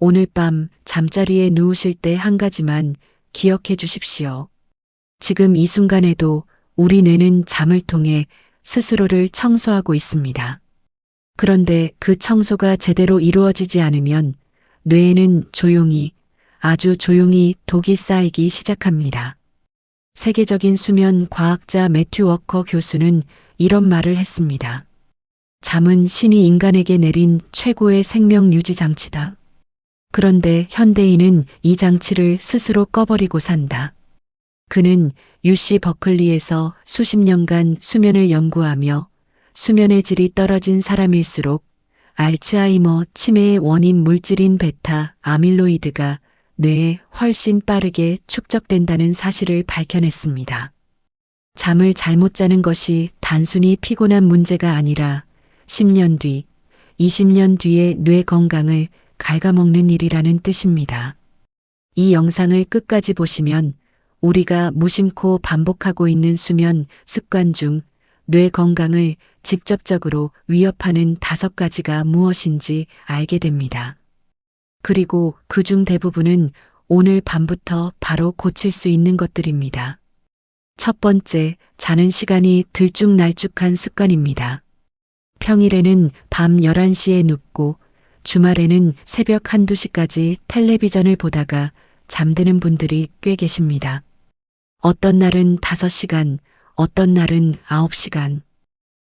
오늘 밤 잠자리에 누우실 때 한 가지만 기억해 주십시오. 지금 이 순간에도 우리 뇌는 잠을 통해 스스로를 청소하고 있습니다. 그런데 그 청소가 제대로 이루어지지 않으면 뇌에는 조용히, 아주 조용히 독이 쌓이기 시작합니다. 세계적인 수면 과학자 매튜 워커 교수는 이런 말을 했습니다. 잠은 신이 인간에게 내린 최고의 생명 유지 장치다. 그런데 현대인은 이 장치를 스스로 꺼버리고 산다. 그는 UC 버클리에서 수십 년간 수면을 연구하며 수면의 질이 떨어진 사람일수록 알츠하이머 치매의 원인 물질인 베타 아밀로이드가 뇌에 훨씬 빠르게 축적된다는 사실을 밝혀냈습니다. 잠을 잘못 자는 것이 단순히 피곤한 문제가 아니라 10년 뒤, 20년 뒤의 뇌 건강을 갉아먹는 일이라는 뜻입니다. 이 영상을 끝까지 보시면 우리가 무심코 반복하고 있는 수면 습관 중 뇌 건강을 직접적으로 위협하는 5가지가 무엇인지 알게 됩니다. 그리고 그중 대부분은 오늘 밤부터 바로 고칠 수 있는 것들입니다. 첫 번째, 자는 시간이 들쭉날쭉한 습관입니다. 평일에는 밤 11시에 눕고 주말에는 새벽 1, 2시까지 텔레비전을 보다가 잠드는 분들이 꽤 계십니다. 어떤 날은 5시간, 어떤 날은 9시간.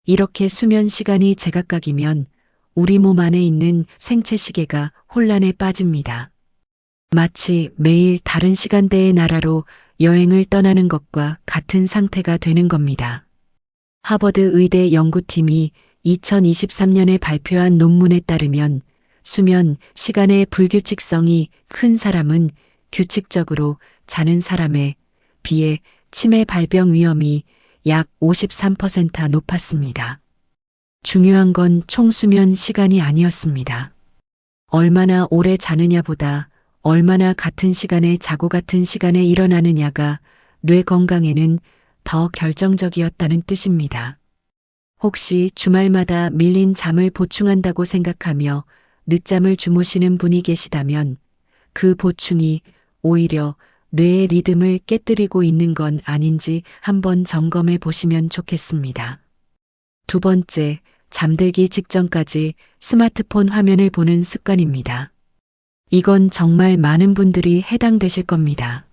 이렇게 수면 시간이 제각각이면 우리 몸 안에 있는 생체 시계가 혼란에 빠집니다. 마치 매일 다른 시간대의 나라로 여행을 떠나는 것과 같은 상태가 되는 겁니다. 하버드 의대 연구팀이 2023년에 발표한 논문에 따르면 수면 시간의 불규칙성이 큰 사람은 규칙적으로 자는 사람에 비해 치매 발병 위험이 약 53% 높았습니다. 중요한 건 총 수면 시간이 아니었습니다. 얼마나 오래 자느냐보다 얼마나 같은 시간에 자고 같은 시간에 일어나느냐가 뇌 건강에는 더 결정적이었다는 뜻입니다. 혹시 주말마다 밀린 잠을 보충한다고 생각하며 늦잠을 주무시는 분이 계시다면 그 보충이 오히려 뇌의 리듬을 깨뜨리고 있는 건 아닌지 한번 점검해 보시면 좋겠습니다. 두 번째, 잠들기 직전까지 스마트폰 화면을 보는 습관입니다. 이건 정말 많은 분들이 해당되실 겁니다.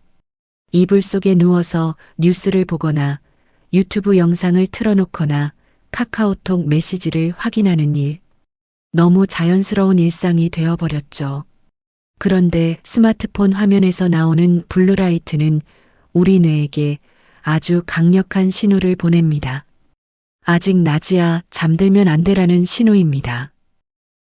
이불 속에 누워서 뉴스를 보거나 유튜브 영상을 틀어놓거나 카카오톡 메시지를 확인하는 일. 너무 자연스러운 일상이 되어버렸죠. 그런데 스마트폰 화면에서 나오는 블루라이트는 우리 뇌에게 아주 강력한 신호를 보냅니다. 아직 낮이야 잠들면 안 되라는 신호입니다.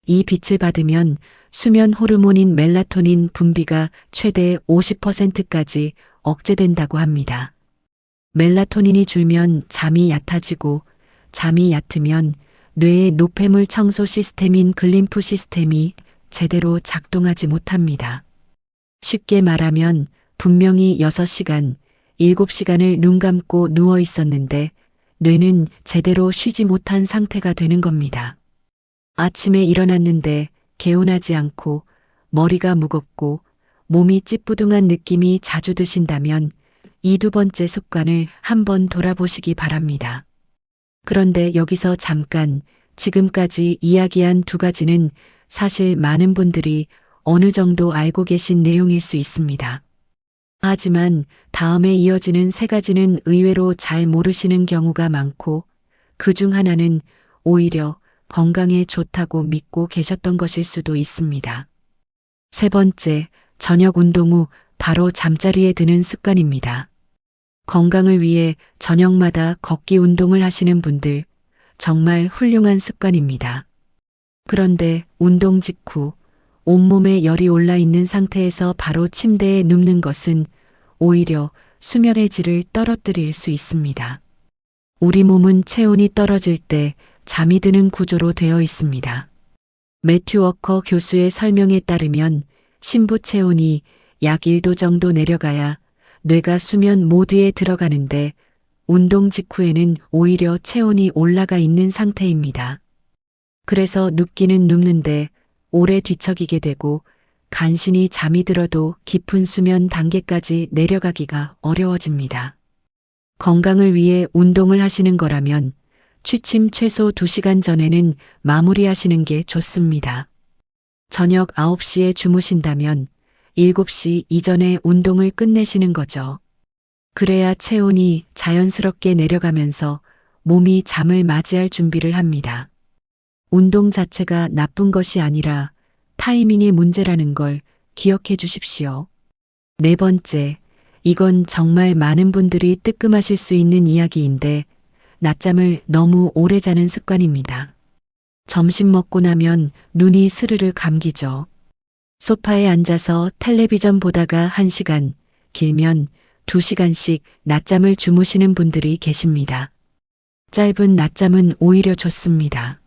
이 빛을 받으면 수면 호르몬인 멜라토닌 분비가 최대 50%까지 억제된다고 합니다. 멜라토닌이 줄면 잠이 얕아지고 잠이 얕으면 뇌의 노폐물 청소 시스템인 글림프 시스템이 제대로 작동하지 못합니다. 쉽게 말하면 분명히 6시간, 7시간을 눈 감고 누워 있었는데 뇌는 제대로 쉬지 못한 상태가 되는 겁니다. 아침에 일어났는데 개운하지 않고 머리가 무겁고 몸이 찌뿌둥한 느낌이 자주 드신다면 이 두 번째 습관을 한번 돌아보시기 바랍니다. 그런데 여기서 잠깐 지금까지 이야기한 2가지는 사실 많은 분들이 어느 정도 알고 계신 내용일 수 있습니다. 하지만 다음에 이어지는 3가지는 의외로 잘 모르시는 경우가 많고 그중 하나는 오히려 건강에 좋다고 믿고 계셨던 것일 수도 있습니다. 세 번째, 저녁 운동 후 바로 잠자리에 드는 습관입니다. 건강을 위해 저녁마다 걷기 운동을 하시는 분들 정말 훌륭한 습관입니다. 그런데 운동 직후 온몸에 열이 올라 있는 상태에서 바로 침대에 눕는 것은 오히려 수면의 질을 떨어뜨릴 수 있습니다. 우리 몸은 체온이 떨어질 때 잠이 드는 구조로 되어 있습니다. 매튜 워커 교수의 설명에 따르면 심부 체온이 약 1도 정도 내려가야 뇌가 수면 모드에 들어가는데 운동 직후에는 오히려 체온이 올라가 있는 상태입니다. 그래서 눕기는 눕는데 오래 뒤척이게 되고 간신히 잠이 들어도 깊은 수면 단계까지 내려가기가 어려워집니다. 건강을 위해 운동을 하시는 거라면 취침 최소 2시간 전에는 마무리하시는 게 좋습니다. 저녁 9시에 주무신다면 7시 이전에 운동을 끝내시는 거죠. 그래야 체온이 자연스럽게 내려가면서 몸이 잠을 맞이할 준비를 합니다. 운동 자체가 나쁜 것이 아니라 타이밍의 문제라는 걸 기억해 주십시오. 네 번째, 이건 정말 많은 분들이 뜨끔하실 수 있는 이야기인데 낮잠을 너무 오래 자는 습관입니다. 점심 먹고 나면 눈이 스르르 감기죠. 소파에 앉아서 텔레비전 보다가 1시간, 길면 2시간씩 낮잠을 주무시는 분들이 계십니다. 짧은 낮잠은 오히려 좋습니다.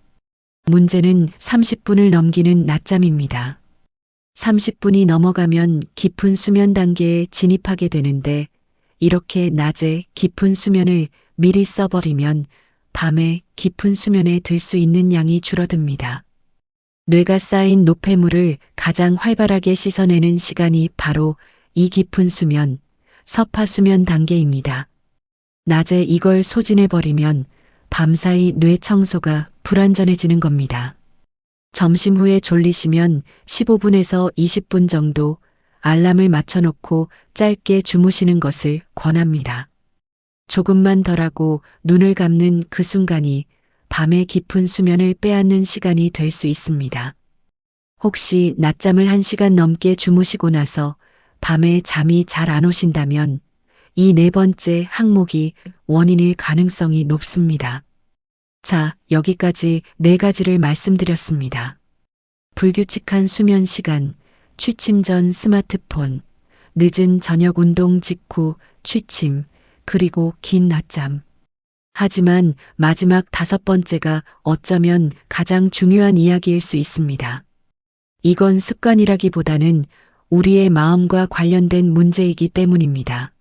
문제는 30분을 넘기는 낮잠입니다. 30분이 넘어가면 깊은 수면 단계에 진입하게 되는데 이렇게 낮에 깊은 수면을 미리 써버리면 밤에 깊은 수면에 들 수 있는 양이 줄어듭니다. 뇌가 쌓인 노폐물을 가장 활발하게 씻어내는 시간이 바로 이 깊은 수면, 서파 수면 단계입니다. 낮에 이걸 소진해버리면 밤사이 뇌 청소가 불완전해지는 겁니다. 점심 후에 졸리시면 15분에서 20분 정도 알람을 맞춰놓고 짧게 주무시는 것을 권합니다. 조금만 덜하고 눈을 감는 그 순간이 밤의 깊은 수면을 빼앗는 시간이 될 수 있습니다. 혹시 낮잠을 1시간 넘게 주무시고 나서 밤에 잠이 잘 안 오신다면 이 네 번째 항목이 원인일 가능성이 높습니다. 자, 여기까지 4가지를 말씀드렸습니다. 불규칙한 수면 시간, 취침 전 스마트폰, 늦은 저녁 운동 직후 취침, 그리고 긴 낮잠. 하지만 마지막 5번째가 어쩌면 가장 중요한 이야기일 수 있습니다. 이건 습관이라기보다는 우리의 마음과 관련된 문제이기 때문입니다.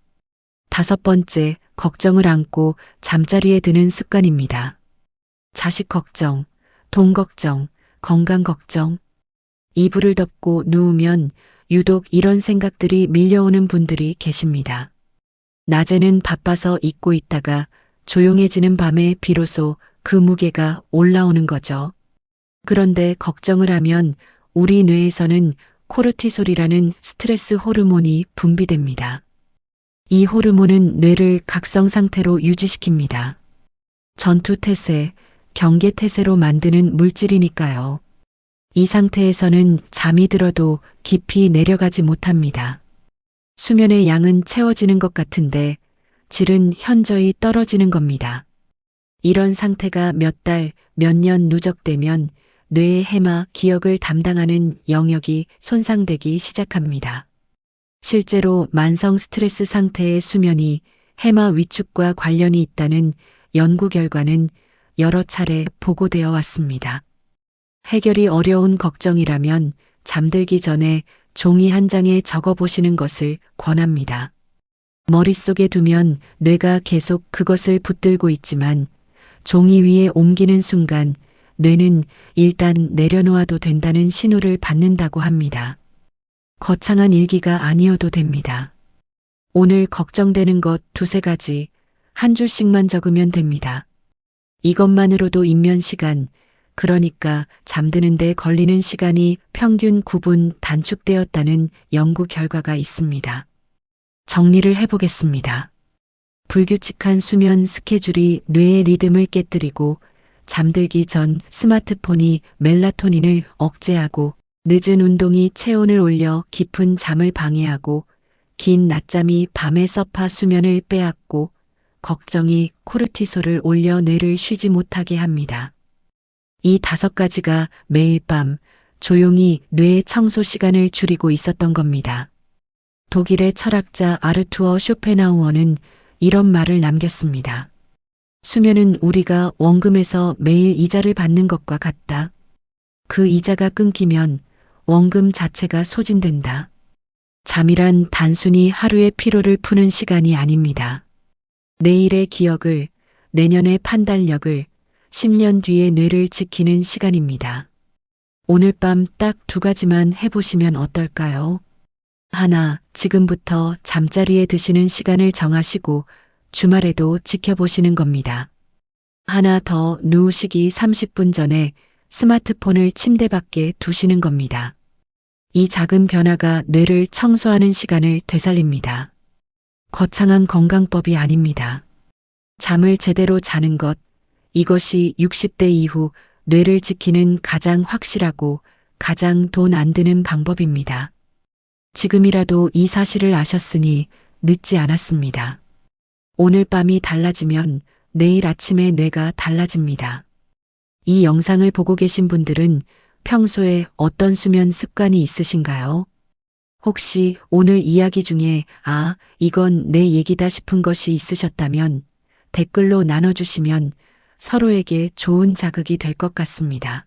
5번째, 걱정을 안고 잠자리에 드는 습관입니다. 자식 걱정, 돈 걱정, 건강 걱정. 이불을 덮고 누우면 유독 이런 생각들이 밀려오는 분들이 계십니다. 낮에는 바빠서 잊고 있다가 조용해지는 밤에 비로소 그 무게가 올라오는 거죠. 그런데 걱정을 하면 우리 뇌에서는 코르티솔이라는 스트레스 호르몬이 분비됩니다. 이 호르몬은 뇌를 각성 상태로 유지시킵니다. 전투태세, 경계태세로 만드는 물질이니까요. 이 상태에서는 잠이 들어도 깊이 내려가지 못합니다. 수면의 양은 채워지는 것 같은데 질은 현저히 떨어지는 겁니다. 이런 상태가 몇 달, 몇 년 누적되면 뇌의 해마 기억을 담당하는 영역이 손상되기 시작합니다. 실제로 만성 스트레스 상태의 수면이 해마 위축과 관련이 있다는 연구 결과는 여러 차례 보고되어 왔습니다. 해결이 어려운 걱정이라면 잠들기 전에 종이 한 장에 적어보시는 것을 권합니다. 머릿속에 두면 뇌가 계속 그것을 붙들고 있지만 종이 위에 옮기는 순간 뇌는 일단 내려놓아도 된다는 신호를 받는다고 합니다. 거창한 일기가 아니어도 됩니다. 오늘 걱정되는 것 2-3가지 한 줄씩만 적으면 됩니다. 이것만으로도 입면 시간, 그러니까 잠드는데 걸리는 시간이 평균 9분 단축되었다는 연구 결과가 있습니다. 정리를 해보겠습니다. 불규칙한 수면 스케줄이 뇌의 리듬을 깨뜨리고 잠들기 전 스마트폰이 멜라토닌을 억제하고 늦은 운동이 체온을 올려 깊은 잠을 방해하고 긴 낮잠이 밤의 서파 수면을 빼앗고 걱정이 코르티솔을 올려 뇌를 쉬지 못하게 합니다. 이 5가지가 매일 밤 조용히 뇌의 청소 시간을 줄이고 있었던 겁니다. 독일의 철학자 아르투어 쇼펜하우어는 이런 말을 남겼습니다. 수면은 우리가 원금에서 매일 이자를 받는 것과 같다. 그 이자가 끊기면 원금 자체가 소진된다. 잠이란 단순히 하루의 피로를 푸는 시간이 아닙니다. 내일의 기억을, 내년의 판단력을, 10년 뒤의 뇌를 지키는 시간입니다. 오늘 밤 딱 두 가지만 해보시면 어떨까요? 하나, 지금부터 잠자리에 드시는 시간을 정하시고 주말에도 지켜보시는 겁니다. 하나 더, 누우시기 30분 전에 스마트폰을 침대 밖에 두시는 겁니다. 이 작은 변화가 뇌를 청소하는 시간을 되살립니다. 거창한 건강법이 아닙니다. 잠을 제대로 자는 것, 이것이 60대 이후 뇌를 지키는 가장 확실하고 가장 돈 안 드는 방법입니다. 지금이라도 이 사실을 아셨으니 늦지 않았습니다. 오늘 밤이 달라지면 내일 아침에 뇌가 달라집니다. 이 영상을 보고 계신 분들은 평소에 어떤 수면 습관이 있으신가요? 혹시 오늘 이야기 중에 이건 내 얘기다 싶은 것이 있으셨다면 댓글로 나눠주시면 서로에게 좋은 자극이 될 것 같습니다.